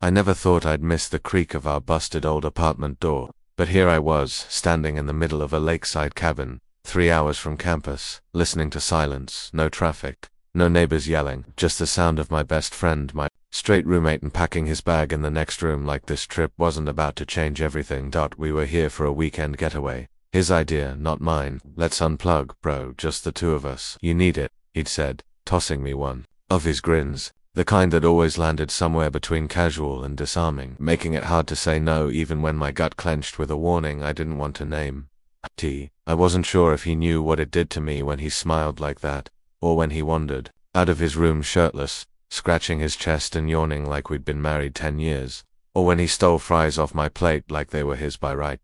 I never thought I'd miss the creak of our busted old apartment door, but here I was, standing in the middle of a lakeside cabin, 3 hours from campus, listening to silence, no traffic, no neighbors yelling, just the sound of my best friend, my straight roommate, and packing his bag in the next room like this trip wasn't about to change everything. We were here for a weekend getaway. His idea, not mine. Let's unplug, bro, just the two of us. You need it, he'd said, tossing me one of his grins, the kind that always landed somewhere between casual and disarming, making it hard to say no even when my gut clenched with a warning I didn't want to name. I wasn't sure if he knew what it did to me when he smiled like that, or when he wandered out of his room shirtless, scratching his chest and yawning like we'd been married 10 years, or when he stole fries off my plate like they were his by right.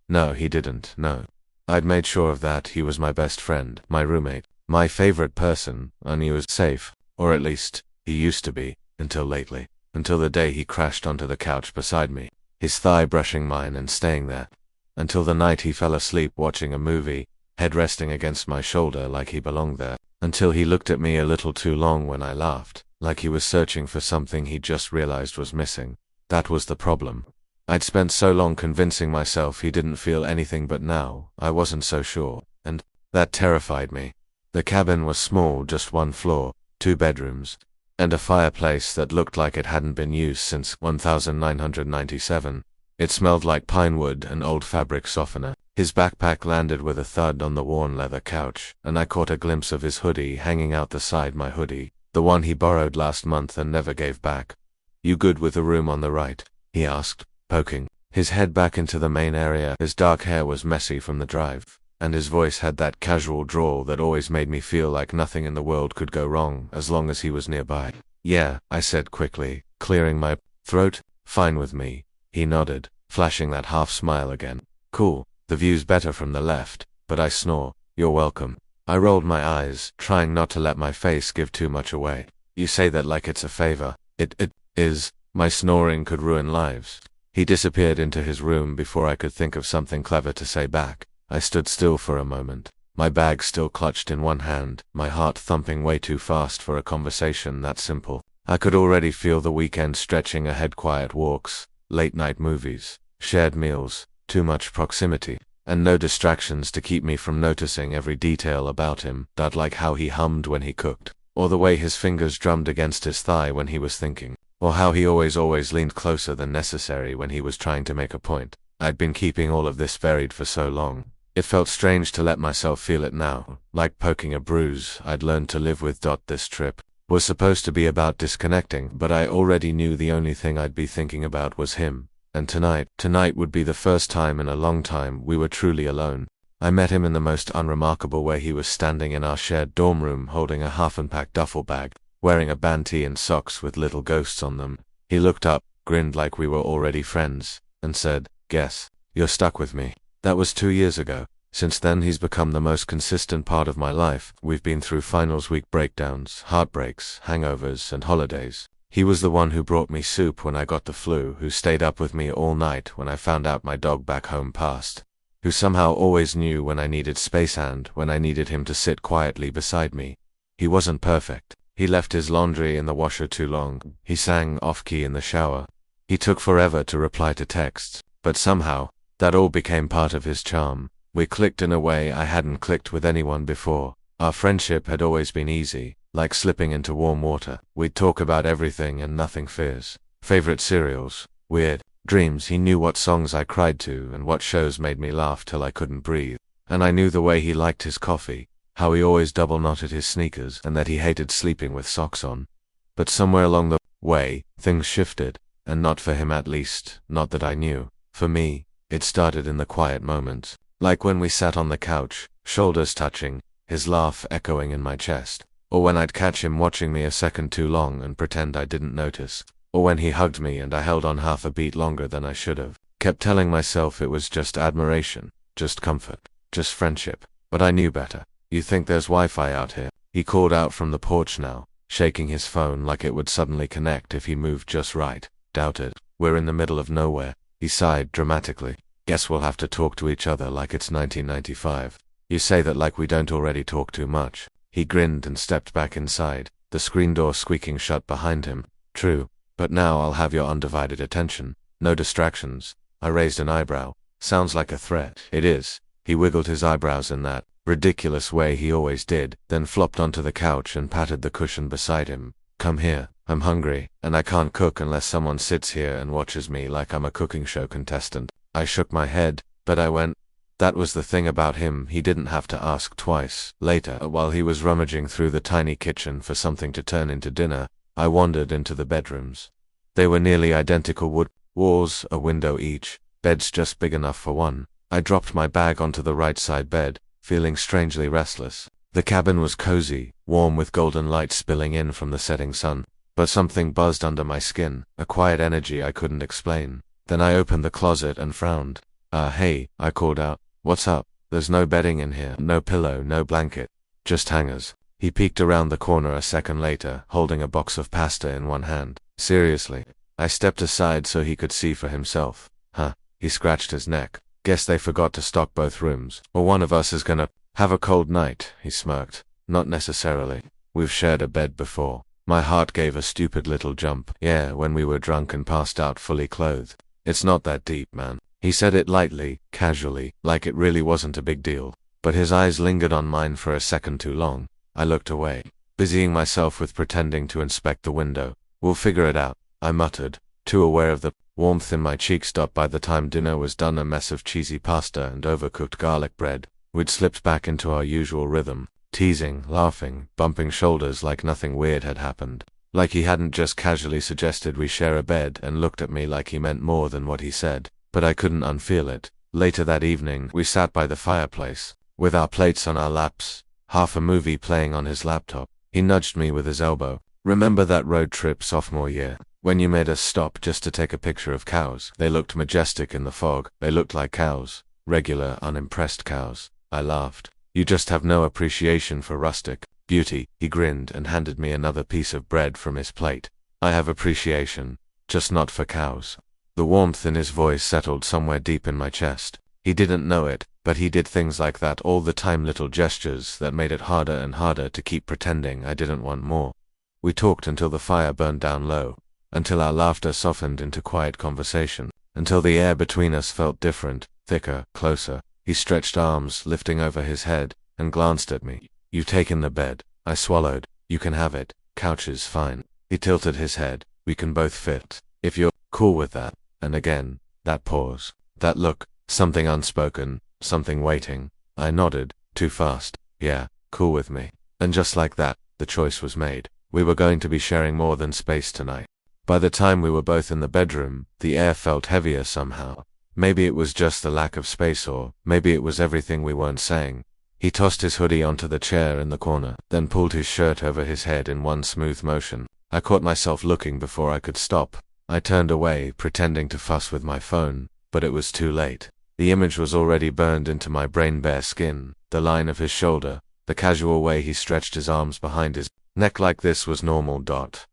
No, he didn't, no. I'd made sure of that. He was my best friend, my roommate, my favorite person. I knew he was safe, or at least, he used to be, until lately, until the day he crashed onto the couch beside me, his thigh brushing mine and staying there, until the night he fell asleep watching a movie, head resting against my shoulder like he belonged there, until he looked at me a little too long when I laughed, like he was searching for something he just realized was missing. That was the problem. I'd spent so long convincing myself he didn't feel anything, but now, I wasn't so sure, and that terrified me. The cabin was small, just 1 floor, 2 bedrooms, and a fireplace that looked like it hadn't been used since 1997. It smelled like pine wood and old fabric softener. His backpack landed with a thud on the worn leather couch, and I caught a glimpse of his hoodie hanging out the side. My hoodie, the one he borrowed last month and never gave back. You good with the room on the right? He asked, poking his head back into the main area. His dark hair was messy from the drive, and his voice had that casual drawl that always made me feel like nothing in the world could go wrong as long as he was nearby. Yeah, I said quickly, clearing my throat. Fine with me. He nodded, flashing that half smile again. Cool, the view's better from the left, but I snore. You're welcome. I rolled my eyes, trying not to let my face give too much away. You say that like it's a favor. It is. My snoring could ruin lives. He disappeared into his room before I could think of something clever to say back. I stood still for a moment, my bag still clutched in one hand, my heart thumping way too fast for a conversation that simple. I could already feel the weekend stretching ahead: quiet walks, late-night movies, shared meals, too much proximity, and no distractions to keep me from noticing every detail about him. Like how he hummed when he cooked, or the way his fingers drummed against his thigh when he was thinking, or how he always leaned closer than necessary when he was trying to make a point. I'd been keeping all of this buried for so long. It felt strange to let myself feel it now, like poking a bruise I'd learned to live with. This trip was supposed to be about disconnecting, but I already knew the only thing I'd be thinking about was him. And tonight would be the first time in a long time we were truly alone. I met him in the most unremarkable way. He was standing in our shared dorm room holding a half-unpacked duffel bag, wearing a band tee and socks with little ghosts on them. He looked up, grinned like we were already friends, and said, "Guess you're stuck with me." That was 2 years ago. Since then he's become the most consistent part of my life. We've been through finals week breakdowns, heartbreaks, hangovers, and holidays. He was the one who brought me soup when I got the flu, who stayed up with me all night when I found out my dog back home passed, who somehow always knew when I needed space and when I needed him to sit quietly beside me. He wasn't perfect. He left his laundry in the washer too long. He sang off-key in the shower. He took forever to reply to texts, but somehow, that all became part of his charm. We clicked in a way I hadn't clicked with anyone before. Our friendship had always been easy, like slipping into warm water. We'd talk about everything and nothing fierce. Favorite cereals, weird dreams. He knew what songs I cried to and what shows made me laugh till I couldn't breathe. And I knew the way he liked his coffee, how he always double-knotted his sneakers, and that he hated sleeping with socks on. But somewhere along the way, things shifted, and not for him, at least, not that I knew. For me, it started in the quiet moments. Like when we sat on the couch, shoulders touching, his laugh echoing in my chest. Or when I'd catch him watching me a second too long and pretend I didn't notice. Or when he hugged me and I held on half a beat longer than I should have. Kept telling myself it was just admiration, just comfort, just friendship. But I knew better. You think there's Wi-Fi out here? He called out from the porch now, shaking his phone like it would suddenly connect if he moved just right. Doubt it. We're in the middle of nowhere. He sighed dramatically. Guess we'll have to talk to each other like it's 1995. You say that like we don't already talk too much. He grinned and stepped back inside, the screen door squeaking shut behind him. True. But now I'll have your undivided attention. No distractions. I raised an eyebrow. Sounds like a threat. It is. He wiggled his eyebrows in that ridiculous way he always did, then flopped onto the couch and patted the cushion beside him. Come here. I'm hungry, and I can't cook unless someone sits here and watches me like I'm a cooking show contestant. I shook my head, but I went. That was the thing about him, he didn't have to ask twice. Later, while he was rummaging through the tiny kitchen for something to turn into dinner, I wandered into the bedrooms. They were nearly identical wood walls, a window each, beds just big enough for one. I dropped my bag onto the right side bed, feeling strangely restless. The cabin was cozy, warm with golden light spilling in from the setting sun. But something buzzed under my skin, a quiet energy I couldn't explain. Then I opened the closet and frowned. Hey, I called out. What's up? There's no bedding in here, no pillow, no blanket. Just hangers. He peeked around the corner a second later, holding a box of pasta in one hand. Seriously. I stepped aside so he could see for himself. Huh. He scratched his neck. Guess they forgot to stock both rooms. Or one of us is gonna have a cold night, he smirked. Not necessarily. We've shared a bed before. My heart gave a stupid little jump. Yeah, when we were drunk and passed out fully clothed. It's not that deep, man. He said it lightly, casually, like it really wasn't a big deal. But his eyes lingered on mine for a second too long. I looked away, busying myself with pretending to inspect the window. We'll figure it out, I muttered, too aware of the warmth in my cheeks. By the time dinner was done, a mess of cheesy pasta and overcooked garlic bread, we'd slipped back into our usual rhythm. Teasing, laughing, bumping shoulders like nothing weird had happened. Like he hadn't just casually suggested we share a bed and looked at me like he meant more than what he said. But I couldn't unfeel it. Later that evening, we sat by the fireplace, with our plates on our laps, half a movie playing on his laptop. He nudged me with his elbow. Remember that road trip sophomore year, when you made us stop just to take a picture of cows? They looked majestic in the fog. They looked like cows. Regular, unimpressed cows. I laughed. You just have no appreciation for rustic beauty. He grinned and handed me another piece of bread from his plate. I have appreciation, just not for cows. The warmth in his voice settled somewhere deep in my chest. He didn't know it, but he did things like that all the time, little gestures that made it harder and harder to keep pretending I didn't want more. We talked until the fire burned down low, until our laughter softened into quiet conversation, until the air between us felt different, thicker, closer. He stretched arms, lifting over his head, and glanced at me. You've taken the bed. I swallowed. You can have it. Couch is fine. He tilted his head. We can both fit. If you're cool with that. And again, that pause. That look. Something unspoken. Something waiting. I nodded. Too fast. Yeah, cool with me. And just like that, the choice was made. We were going to be sharing more than space tonight. By the time we were both in the bedroom, the air felt heavier somehow. Maybe it was just the lack of space, or maybe it was everything we weren't saying. He tossed his hoodie onto the chair in the corner, then pulled his shirt over his head in one smooth motion. I caught myself looking before I could stop. I turned away, pretending to fuss with my phone, but it was too late. The image was already burned into my brain. Bare skin, the line of his shoulder, the casual way he stretched his arms behind his neck like this was normal.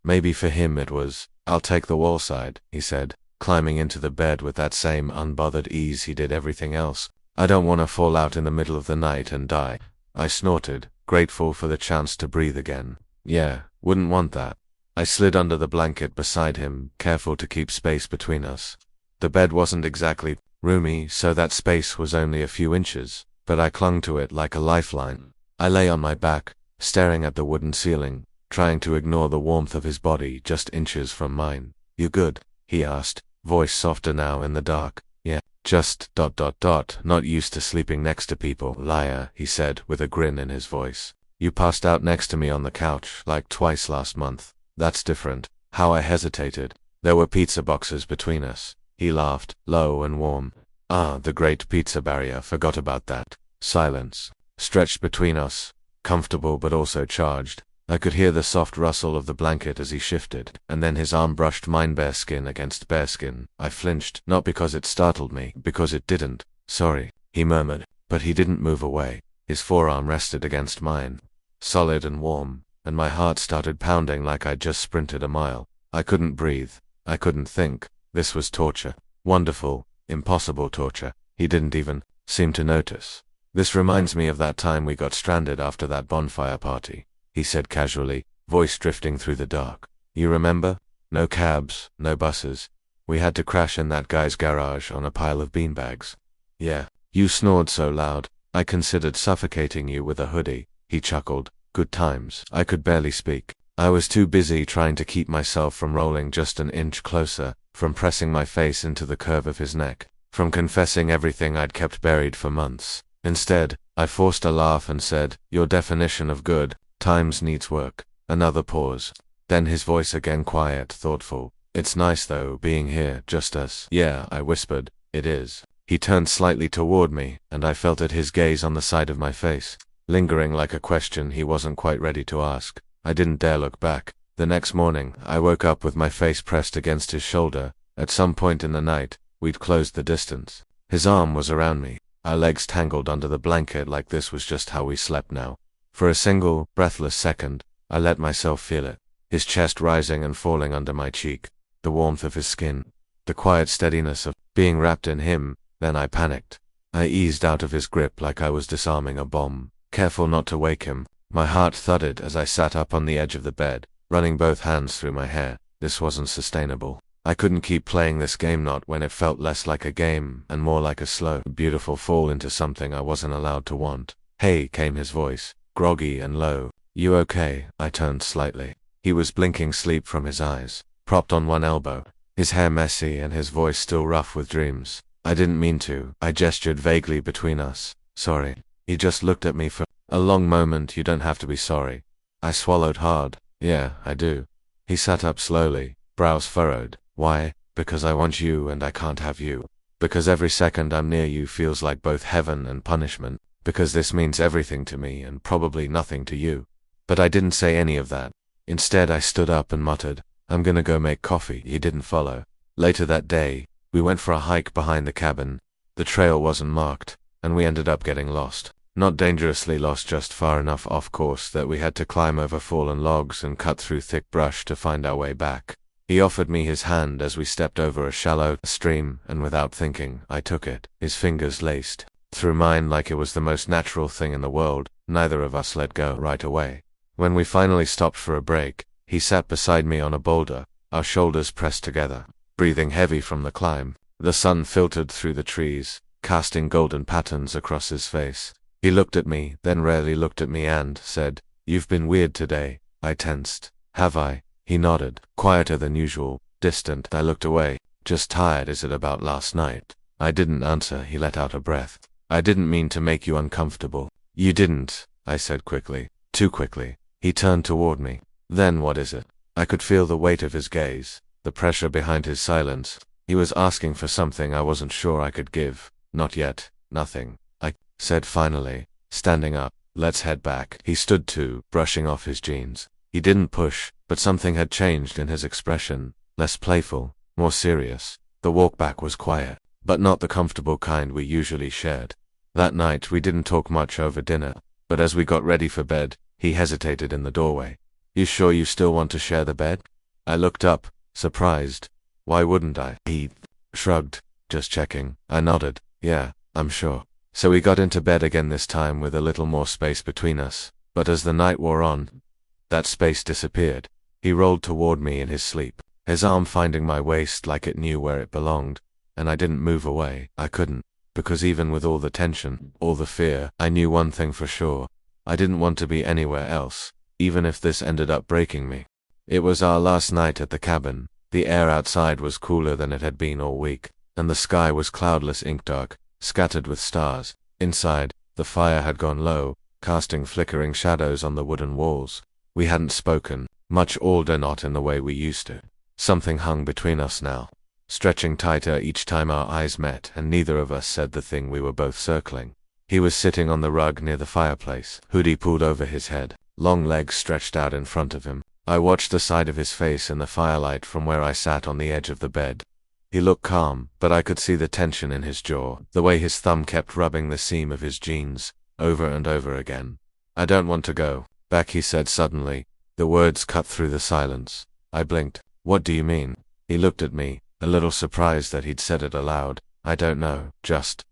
Maybe for him it was. I'll take the wall side, he said, climbing into the bed with that same unbothered ease he did everything else. I don't want to fall out in the middle of the night and die. I snorted, grateful for the chance to breathe again. Yeah, wouldn't want that. I slid under the blanket beside him, careful to keep space between us. The bed wasn't exactly roomy, so that space was only a few inches, but I clung to it like a lifeline. I lay on my back, staring at the wooden ceiling, trying to ignore the warmth of his body just inches from mine. You good? He asked, voice softer now in the dark. Yeah, just ... not used to sleeping next to people. Liar, he said with a grin in his voice. You passed out next to me on the couch, like twice last month. That's different. How I hesitated. There were pizza boxes between us. He laughed, low and warm. Ah, the great pizza barrier, forgot about that. Silence stretched between us, comfortable but also charged. I could hear the soft rustle of the blanket as he shifted, and then his arm brushed mine, bare skin against bare skin. I flinched, not because it startled me, because it didn't. Sorry, he murmured, but he didn't move away. His forearm rested against mine, solid and warm, and my heart started pounding like I'd just sprinted a mile. I couldn't breathe. I couldn't think. This was torture. Wonderful, impossible torture. He didn't even seem to notice. This reminds me of that time we got stranded after that bonfire party, he said casually, voice drifting through the dark. You remember? No cabs, no buses. We had to crash in that guy's garage on a pile of beanbags. Yeah. You snored so loud, I considered suffocating you with a hoodie, he chuckled. Good times. I could barely speak. I was too busy trying to keep myself from rolling just an inch closer, from pressing my face into the curve of his neck, from confessing everything I'd kept buried for months. Instead, I forced a laugh and said, your definition of good times needs work. Another pause. Then his voice again, quiet, thoughtful. It's nice though, being here, just us. Yeah, I whispered. It is. He turned slightly toward me, and I felt his gaze on the side of my face, lingering like a question he wasn't quite ready to ask. I didn't dare look back. The next morning, I woke up with my face pressed against his shoulder. At some point in the night, we'd closed the distance. His arm was around me, our legs tangled under the blanket like this was just how we slept now. For a single, breathless second, I let myself feel it. His chest rising and falling under my cheek, the warmth of his skin, the quiet steadiness of being wrapped in him. Then I panicked. I eased out of his grip like I was disarming a bomb, careful not to wake him. My heart thudded as I sat up on the edge of the bed, running both hands through my hair. This wasn't sustainable. I couldn't keep playing this game, not when it felt less like a game and more like a slow, beautiful fall into something I wasn't allowed to want. Hey, came his voice, groggy and low. You okay? I turned slightly. He was blinking sleep from his eyes, propped on one elbow, his hair messy and his voice still rough with dreams. I didn't mean to. I gestured vaguely between us. Sorry. He just looked at me for a long moment. You don't have to be sorry. I swallowed hard. Yeah, I do. He sat up slowly, brows furrowed. Why? Because I want you and I can't have you. Because every second I'm near you feels like both heaven and punishment. Because this means everything to me and probably nothing to you. But I didn't say any of that. Instead, I stood up and muttered, I'm gonna go make coffee. He didn't follow. Later that day, we went for a hike behind the cabin. The trail wasn't marked, and we ended up getting lost. Not dangerously lost, just far enough off course that we had to climb over fallen logs and cut through thick brush to find our way back. He offered me his hand as we stepped over a shallow stream, and without thinking, I took it. His fingers laced through mine like it was the most natural thing in the world. Neither of us let go right away. When we finally stopped for a break, he sat beside me on a boulder, our shoulders pressed together, breathing heavy from the climb. The sun filtered through the trees, casting golden patterns across his face. He looked at me, then rarely looked at me and said, You've been weird today. I tensed. Have I? He nodded, quieter than usual, distant. I looked away. Just tired. Is it about last night? I didn't answer. He let out a breath. I didn't mean to make you uncomfortable. You didn't, I said quickly. Too quickly. He turned toward me. Then what is it? I could feel the weight of his gaze, the pressure behind his silence. He was asking for something I wasn't sure I could give. Not yet. Nothing. I said finally, standing up. Let's head back. He stood too, brushing off his jeans. He didn't push, but something had changed in his expression. Less playful, more serious. The walk back was quiet, but not the comfortable kind we usually shared. That night we didn't talk much over dinner, but as we got ready for bed, he hesitated in the doorway. You sure you still want to share the bed? I looked up, surprised. Why wouldn't I? He shrugged. Just checking. I nodded. Yeah, I'm sure. So we got into bed again, this time with a little more space between us. But as the night wore on, that space disappeared. He rolled toward me in his sleep, his arm finding my waist like it knew where it belonged, and I didn't move away. I couldn't, because even with all the tension, all the fear, I knew one thing for sure. I didn't want to be anywhere else, even if this ended up breaking me. It was our last night at the cabin. The air outside was cooler than it had been all week, and the sky was cloudless, ink dark, scattered with stars. Inside, the fire had gone low, casting flickering shadows on the wooden walls. We hadn't spoken, much older, not in the way we used to. Something hung between us now, stretching tighter each time our eyes met, and neither of us said the thing we were both circling. He was sitting on the rug near the fireplace, hoodie pulled over his head, long legs stretched out in front of him. I watched the side of his face in the firelight from where I sat on the edge of the bed. He looked calm, but I could see the tension in his jaw, the way his thumb kept rubbing the seam of his jeans, over and over again. I don't want to go back, he said suddenly. The words cut through the silence. I blinked. What do you mean? He looked at me, a little surprised that he'd said it aloud. I don't know, just... ...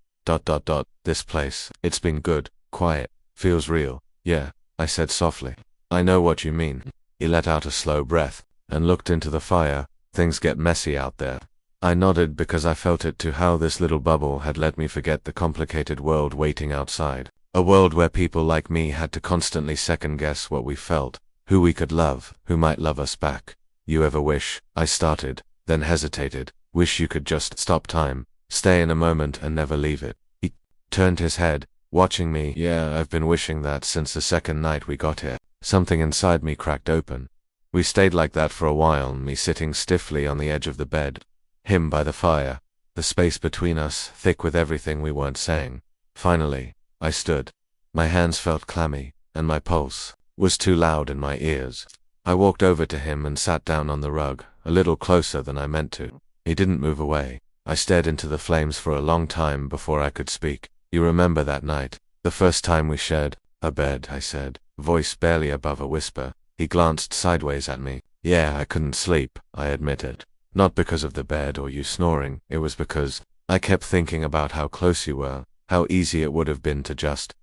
This place, it's been good, quiet, feels real. Yeah, I said softly. I know what you mean. He let out a slow breath, and looked into the fire, Things get messy out there. I nodded because I felt it too, how this little bubble had let me forget the complicated world waiting outside. A world where people like me had to constantly second-guess what we felt, who we could love, who might love us back. You ever wish, I started, then hesitated, wish you could just stop time, stay in a moment and never leave it. He turned his head, watching me. Yeah, I've been wishing that since the second night we got here. Something inside me cracked open. We stayed like that for a while, me sitting stiffly on the edge of the bed, him by the fire, the space between us thick with everything we weren't saying. Finally, I stood. My hands felt clammy, and my pulse was too loud in my ears. I walked over to him and sat down on the rug, a little closer than I meant to. He didn't move away. I stared into the flames for a long time before I could speak. You remember that night? The first time we shared a bed, I said, voice barely above a whisper. He glanced sideways at me. Yeah, I couldn't sleep, I admitted. Not because of the bed or you snoring, it was because I kept thinking about how close you were, how easy it would have been to just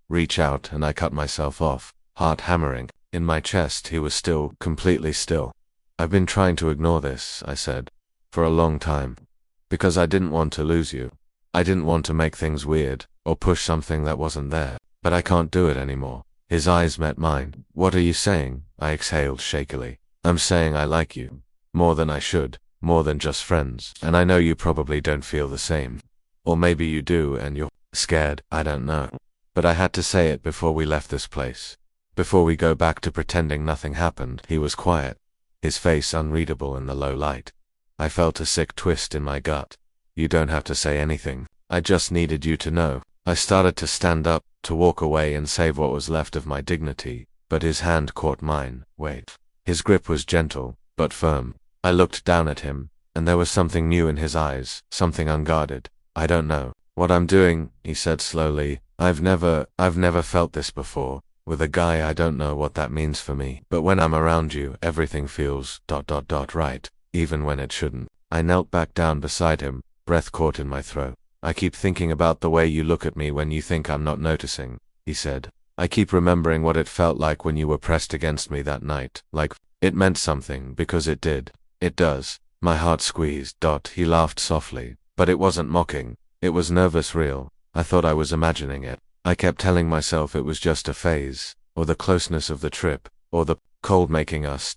reach out, and I cut myself off, heart hammering. In my chest, he was still completely still. I've been trying to ignore this, I said, for a long time. Because I didn't want to lose you. I didn't want to make things weird, or push something that wasn't there. But I can't do it anymore. His eyes met mine. What are you saying? I exhaled shakily. I'm saying I like you. More than I should. More than just friends. And I know you probably don't feel the same. Or maybe you do and you're scared, I don't know. But I had to say it before we left this place. Before we go back to pretending nothing happened. He was quiet, his face unreadable in the low light. I felt a sick twist in my gut. You don't have to say anything. I just needed you to know. I started to stand up, to walk away and save what was left of my dignity, but his hand caught mine. Wait. His grip was gentle, but firm. I looked down at him, and there was something new in his eyes, something unguarded. I don't know what I'm doing, he said slowly. I've never felt this before. With a guy, I don't know what that means for me. But when I'm around you, everything feels right, even when it shouldn't. I knelt back down beside him, breath caught in my throat. I keep thinking about the way you look at me when you think I'm not noticing, he said. I keep remembering what it felt like when you were pressed against me that night. Like, it meant something, because it did. It does. My heart squeezed. He laughed softly. But it wasn't mocking. It was nervous real. I thought I was imagining it. I kept telling myself it was just a phase, or the closeness of the trip, or the cold making us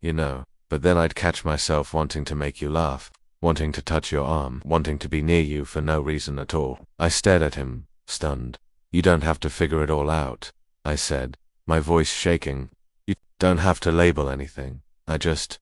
you know. But then I'd catch myself wanting to make you laugh, wanting to touch your arm, wanting to be near you for no reason at all. I stared at him, stunned. You don't have to figure it all out, I said, my voice shaking. You don't have to label anything. I just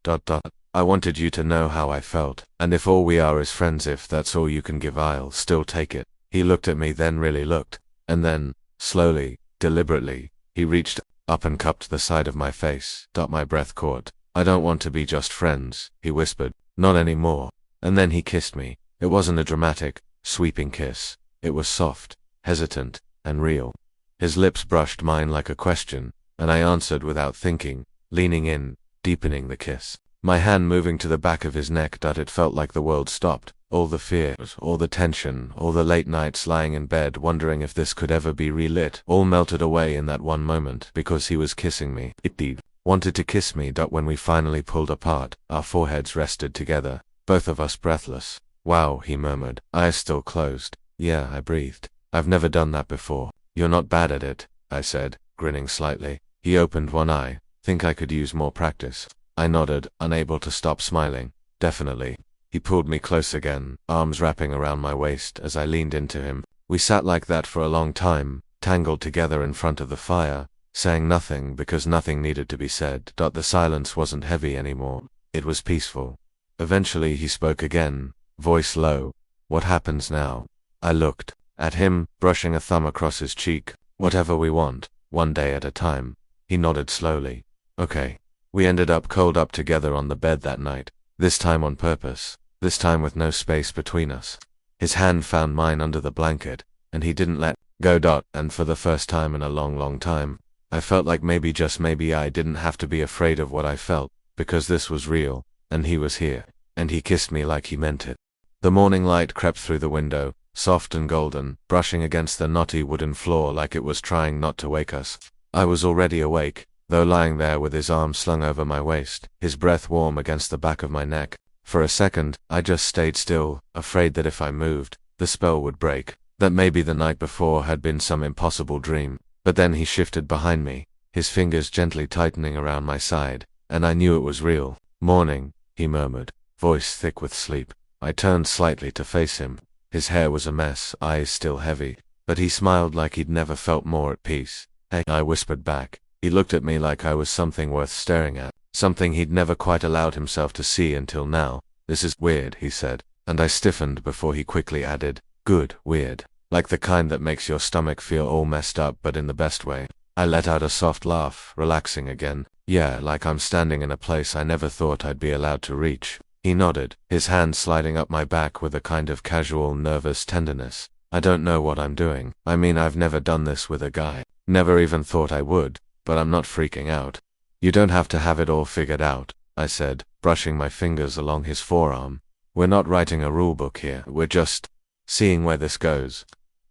I wanted you to know how I felt, and if all we are is friends, if that's all you can give, I'll still take it. He looked at me, then really looked, and then, slowly, deliberately, he reached up and cupped the side of my face. My breath caught. I don't want to be just friends, he whispered. Not anymore. And then he kissed me. It wasn't a dramatic, sweeping kiss. It was soft, hesitant, and real. His lips brushed mine like a question, and I answered without thinking, leaning in, deepening the kiss. My hand moving to the back of his neck. It felt like the world stopped. All the fears, all the tension, all the late nights lying in bed wondering if this could ever be relit, all melted away in that one moment, because he was kissing me. Wanted to kiss me. When we finally pulled apart, our foreheads rested together, both of us breathless. Wow, he murmured, eyes still closed. Yeah, I breathed. I've never done that before. You're not bad at it, I said, grinning slightly. He opened one eye. Think I could use more practice. I nodded, unable to stop smiling. Definitely. He pulled me close again, arms wrapping around my waist as I leaned into him. We sat like that for a long time, tangled together in front of the fire, saying nothing because nothing needed to be said. The silence wasn't heavy anymore. It was peaceful. Eventually he spoke again, voice low. What happens now? I looked at him, brushing a thumb across his cheek. Whatever we want, one day at a time. He nodded slowly. Okay. We ended up curled up together on the bed that night. This time on purpose. This time with no space between us. His hand found mine under the blanket, and he didn't let go. And for the first time in a long, long time, I felt like maybe, just maybe, I didn't have to be afraid of what I felt, because this was real, and he was here, and he kissed me like he meant it. The morning light crept through the window, soft and golden, brushing against the knotty wooden floor like it was trying not to wake us. I was already awake, though lying there with his arms slung over my waist, his breath warm against the back of my neck. For a second, I just stayed still, afraid that if I moved, the spell would break, that maybe the night before had been some impossible dream. But then he shifted behind me, his fingers gently tightening around my side, and I knew it was real. "Morning," he murmured, voice thick with sleep. I turned slightly to face him. His hair was a mess, eyes still heavy, but he smiled like he'd never felt more at peace. "Hey," I whispered back. He looked at me like I was something worth staring at, something he'd never quite allowed himself to see until now. "This is weird," he said, and I stiffened before he quickly added, "Good, weird. Like the kind that makes your stomach feel all messed up but in the best way." I let out a soft laugh, relaxing again. "Yeah, like I'm standing in a place I never thought I'd be allowed to reach." He nodded, his hand sliding up my back with a kind of casual, nervous tenderness. "I don't know what I'm doing. I mean, I've never done this with a guy. Never even thought I would, but I'm not freaking out." "You don't have to have it all figured out," I said, brushing my fingers along his forearm. "We're not writing a rule book here, we're just seeing where this goes."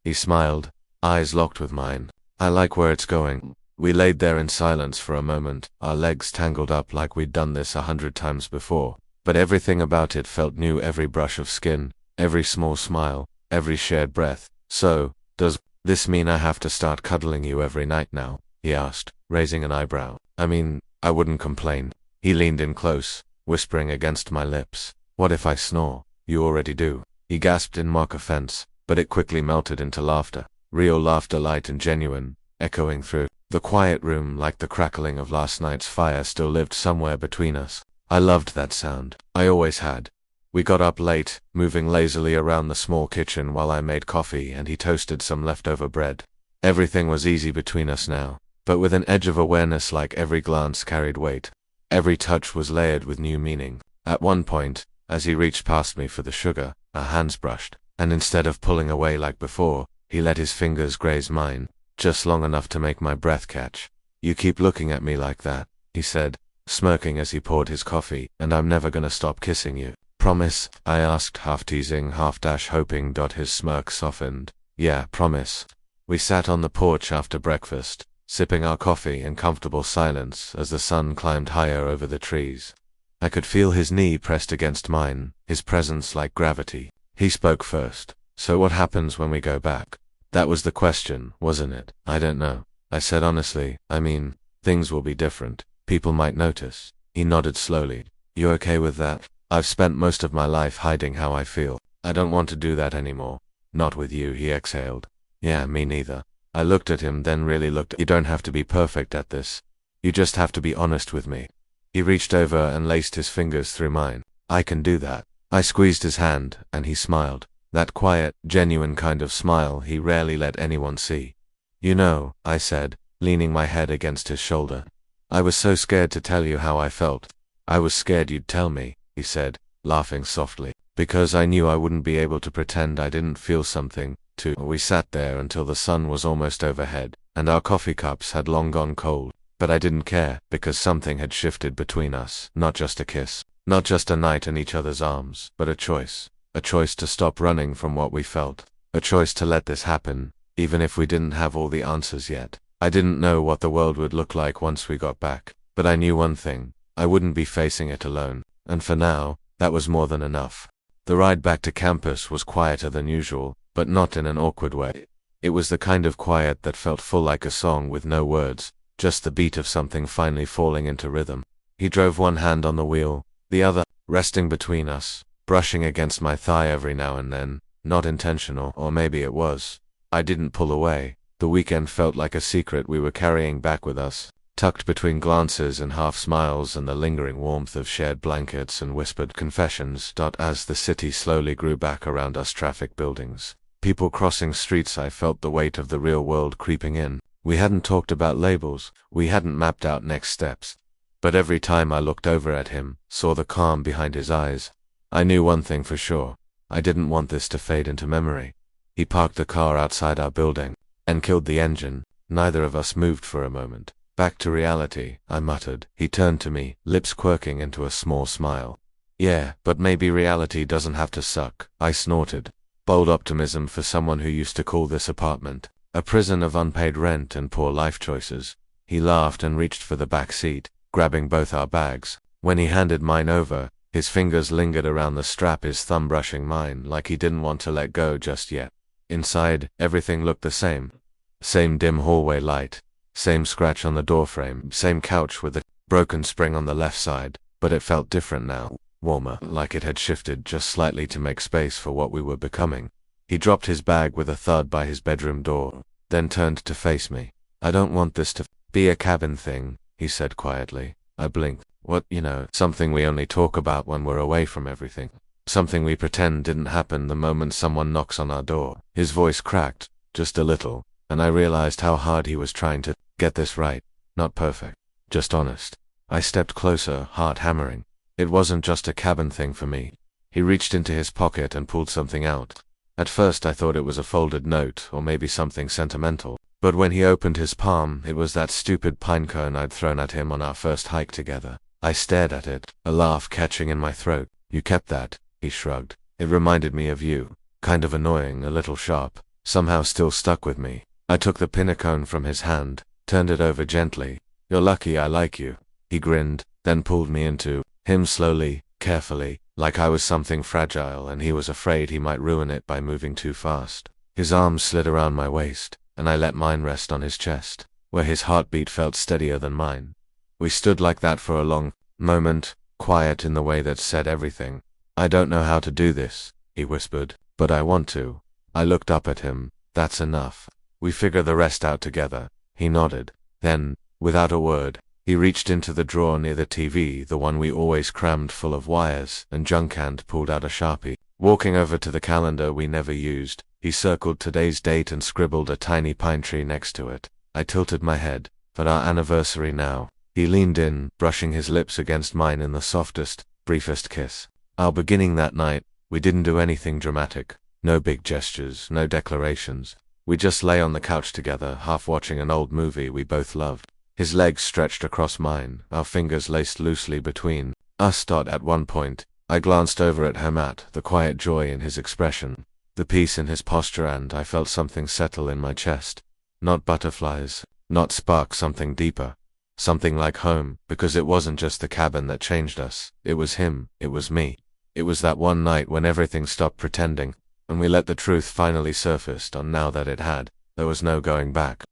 He smiled, eyes locked with mine. "I like where it's going." We laid there in silence for a moment, our legs tangled up like we'd done this 100 times before, but everything about it felt new, every brush of skin, every small smile, every shared breath. "So, does this mean I have to start cuddling you every night now?" he asked, raising an eyebrow. "I mean, I wouldn't complain." He leaned in close, whispering against my lips. "What if I snore?" "You already do." He gasped in mock offense, but it quickly melted into laughter. Real laughter, light and genuine, echoing through the quiet room like the crackling of last night's fire still lived somewhere between us. I loved that sound. I always had. We got up late, moving lazily around the small kitchen while I made coffee and he toasted some leftover bread. Everything was easy between us now, but with an edge of awareness, like every glance carried weight. Every touch was layered with new meaning. At one point, as he reached past me for the sugar, our hands brushed, and instead of pulling away like before, he let his fingers graze mine, just long enough to make my breath catch. "You keep looking at me like that," he said, smirking as he poured his coffee, "and I'm never gonna stop kissing you." "Promise?" I asked, half teasing, half hoping. His smirk softened. "Yeah, promise." We sat on the porch after breakfast, sipping our coffee in comfortable silence as the sun climbed higher over the trees. I could feel his knee pressed against mine, his presence like gravity. He spoke first. "So what happens when we go back?" That was the question, wasn't it? "I don't know," I said honestly. "I mean, things will be different. People might notice." He nodded slowly. "You okay with that?" "I've spent most of my life hiding how I feel. I don't want to do that anymore." "Not with you," he exhaled. "Yeah, me neither." I looked at him, then really looked. "You don't have to be perfect at this. You just have to be honest with me." He reached over and laced his fingers through mine. "I can do that." I squeezed his hand, and he smiled. That quiet, genuine kind of smile he rarely let anyone see. "You know," I said, leaning my head against his shoulder, "I was so scared to tell you how I felt." "I was scared you'd tell me," he said, laughing softly, "because I knew I wouldn't be able to pretend I didn't feel something, too." We sat there until the sun was almost overhead, and our coffee cups had long gone cold. But I didn't care, because something had shifted between us. Not just a kiss, not just a night in each other's arms, but a choice. A choice to stop running from what we felt. A choice to let this happen, even if we didn't have all the answers yet. I didn't know what the world would look like once we got back, but I knew one thing: I wouldn't be facing it alone. And for now, that was more than enough. The ride back to campus was quieter than usual, but not in an awkward way. It was the kind of quiet that felt full, like a song with no words, just the beat of something finally falling into rhythm. He drove one hand on the wheel, the other resting between us, brushing against my thigh every now and then. Not intentional, or maybe it was. I didn't pull away. The weekend felt like a secret we were carrying back with us, tucked between glances and half smiles and the lingering warmth of shared blankets and whispered confessions. As the city slowly grew back around us, traffic, buildings, people crossing streets, I felt the weight of the real world creeping in. We hadn't talked about labels, we hadn't mapped out next steps. But every time I looked over at him, saw the calm behind his eyes, I knew one thing for sure: I didn't want this to fade into memory. He parked the car outside our building, and killed the engine. Neither of us moved for a moment. "Back to reality," I muttered. He turned to me, lips quirking into a small smile. "Yeah, but maybe reality doesn't have to suck," I snorted. Bold optimism for someone who used to call this apartment a prison of unpaid rent and poor life choices. He laughed and reached for the back seat, grabbing both our bags. When he handed mine over, his fingers lingered around the strap, his thumb brushing mine like he didn't want to let go just yet. Inside, everything looked the same. Same dim hallway light, same scratch on the doorframe, same couch with a broken spring on the left side, but it felt different now, warmer, like it had shifted just slightly to make space for what we were becoming. He dropped his bag with a thud by his bedroom door, then turned to face me. "I don't want this to be a cabin thing," he said quietly. I blinked. "What, something we only talk about when we're away from everything. Something we pretend didn't happen the moment someone knocks on our door." His voice cracked, just a little, and I realized how hard he was trying to get this right. Not perfect, just honest. I stepped closer, heart hammering. It wasn't just a cabin thing for me. He reached into his pocket and pulled something out. At first I thought it was a folded note, or maybe something sentimental. But when he opened his palm, it was that stupid pine cone I'd thrown at him on our first hike together. I stared at it, a laugh catching in my throat. "You kept that," he shrugged. "It reminded me of you. Kind of annoying, a little sharp. Somehow still stuck with me." I took the pinnacone from his hand, turned it over gently. "You're lucky I like you." He grinned, then pulled me into him slowly, carefully, like I was something fragile and he was afraid he might ruin it by moving too fast. His arms slid around my waist, and I let mine rest on his chest, where his heartbeat felt steadier than mine. We stood like that for a long moment, quiet in the way that said everything. "I don't know how to do this," he whispered, "but I want to." I looked up at him. "That's enough. We figure the rest out together." He nodded. Then, without a word, he reached into the drawer near the TV, the one we always crammed full of wires and junk, and pulled out a Sharpie. Walking over to the calendar we never used, he circled today's date and scribbled a tiny pine tree next to it. I tilted my head. "But our anniversary now." He leaned in, brushing his lips against mine in the softest, briefest kiss. Our beginning that night, we didn't do anything dramatic. No big gestures, no declarations. We just lay on the couch together, half watching an old movie we both loved. His legs stretched across mine, our fingers laced loosely between us. At one point, I glanced over at Hermat, the quiet joy in his expression, the peace in his posture, and I felt something settle in my chest. Not butterflies, not sparks, something deeper. Something like home, because it wasn't just the cabin that changed us. It was him, it was me. It was that one night when everything stopped pretending, and we let the truth finally surface, and now that it had, there was no going back.